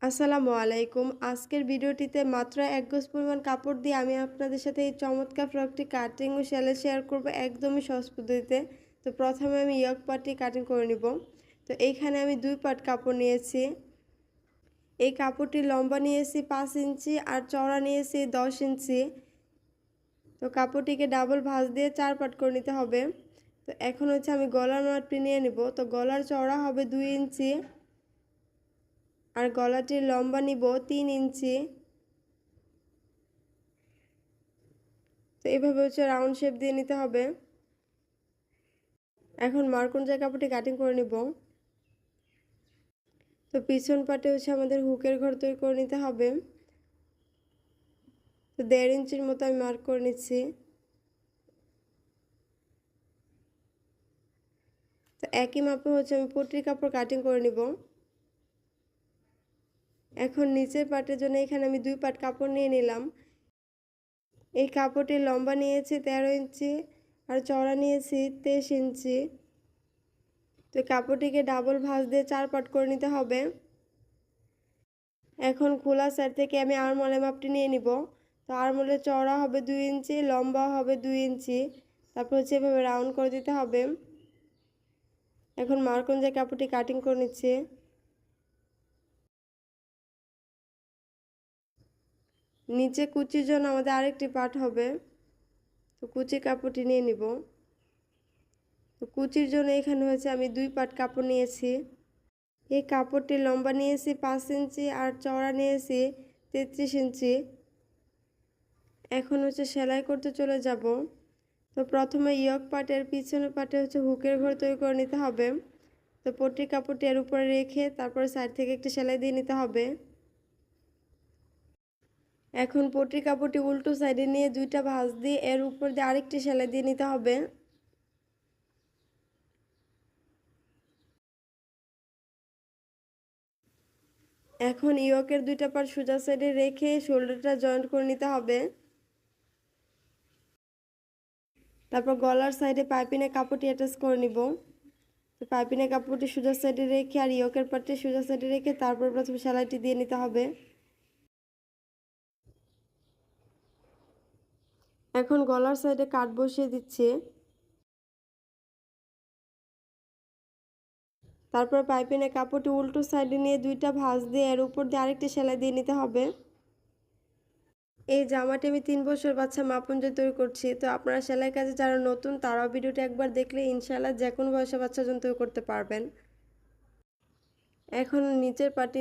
আসসালামু আলাইকুম। আজকের ভিডিওটিতে মাত্র ১ গজ পরিমাণ কাপড় দিয়ে আমি আপনাদের সাথে এই চমৎকার ফ্রকটি কাটিং ও সেলাই শেয়ার করব একদমই সহজ পদ্ধতিতে। তো প্রথমে আমি ইয়ক পার্টটি কাটিং করে নিব। তো এইখানে আমি ২ পার্ট কাপড় নিয়েছি। এই কাপড়টির লম্বা নিয়েছি ৫ ইঞ্চি আর চওড়া নিয়েছি ১০ ইঞ্চি। তো কাপড়টিকে ডাবল ভাঁজ দিয়ে ৪ পার্ট করে নিতে হবে। তো এখন হচ্ছে আমি গলার মাপটি নিয়ে নিব। তো গলার চওড়া হবে ২ ইঞ্চি আর গলাটির লম্বা নিব ৩ ইঞ্চি। তো এইভাবে হচ্ছে রাউন্ড শেপ দিয়ে নিতে হবে। এখন মারকুঞ্জা কাপড়টি কাটিং করে নিব। তো পিছন পাটে হচ্ছে আমাদের হুকের ঘর তৈরি করে নিতে হবে। তো ১.৫ ইঞ্চির মতো আমি মার্ক করে নিচ্ছি। তো একই মাপে হচ্ছে আমি পট্টির কাপড় কাটিং করে নিব। এখন নিচের পাটের জন্য এখানে আমি ২ পাট কাপড় নিয়ে নিলাম। এই কাপড়টির লম্বা নিয়েছি ১৩ ইঞ্চি আর চওড়া নিয়েছি ২৩ ইঞ্চি। তো কাপড়টিকে ডাবল ভাঁজ দিয়ে ৪ পাট করে নিতে হবে। এখন খোলা সাইড থেকে আমি আরমহলের মাপটি নিয়ে নিব। তো আরমহলের চওড়া হবে ২ ইঞ্চি, লম্বা হবে ২ ইঞ্চি। তারপর হচ্ছে এভাবে রাউন্ড করে দিতে হবে। এখন মারকুঞ্জা কাপড়টি কাটিং করে নিচ্ছি। নিচে কুচির জন্য আমাদের আরেকটি পার্ট হবে। তো কুচি কাপড়টি নিয়ে নিব। তো কুচির জন্য এখানে হচ্ছে আমি ২ পাট কাপড় নিয়েছি। এই কাপড়টির লম্বা নিয়েছি ৫ ইঞ্চি আর চওড়া নিয়েছি ৩৩ ইঞ্চি। এখন হচ্ছে সেলাই করতে চলে যাব। তো প্রথমে ইয়ক পাটের পিছনের পাটে হচ্ছে হুকের ঘর তৈরি করে নিতে হবে। তো পট্টির কাপড়টি এর উপরে রেখে তারপরে সাইড থেকে একটি সেলাই দিয়ে নিতে হবে। এখন পট্টির কাপড়টি উল্টো সাইডে নিয়ে ২টা ভাঁজ দিয়ে এর উপর দিয়ে আরেকটি সেলাই দিয়ে নিতে হবে। এখন ইয়কের ২টা পাট সোজা সাইডে রেখে শোল্ডারটা জয়েন্ট করে নিতে হবে। তারপর গলার সাইডে পাইপিনের কাপড়টি অ্যাটাচ করে নিব। তো পাইপিনের কাপড়টি সোজা সাইডে রেখে আর ইয়কের পাটটি সোজা সাইডে রেখে তারপর প্রথমে সেলাইটি দিয়ে নিতে হবে। এখন গলার সাইডে কাট বসিয়ে দিচ্ছি। তারপর পাইপিনের কাপড়টি উল্টো সাইডে নিয়ে ২টা ভাঁজ দিয়ে এর উপর দিয়ে আরেকটি সেলাই দিয়ে নিতে হবে। এই জামাটি আমি ৩ বছর বাচ্চা মাপ অনুযায়ী তৈরি করছি। তো আপনারা সেলাই কাজে যারা নতুন তারাও ভিডিওটি একবার দেখলে ইনশাআল্লাহ যে কোনো বয়সের বাচ্চার জন্য তৈরি করতে পারবেন। এখন নিচের পাটি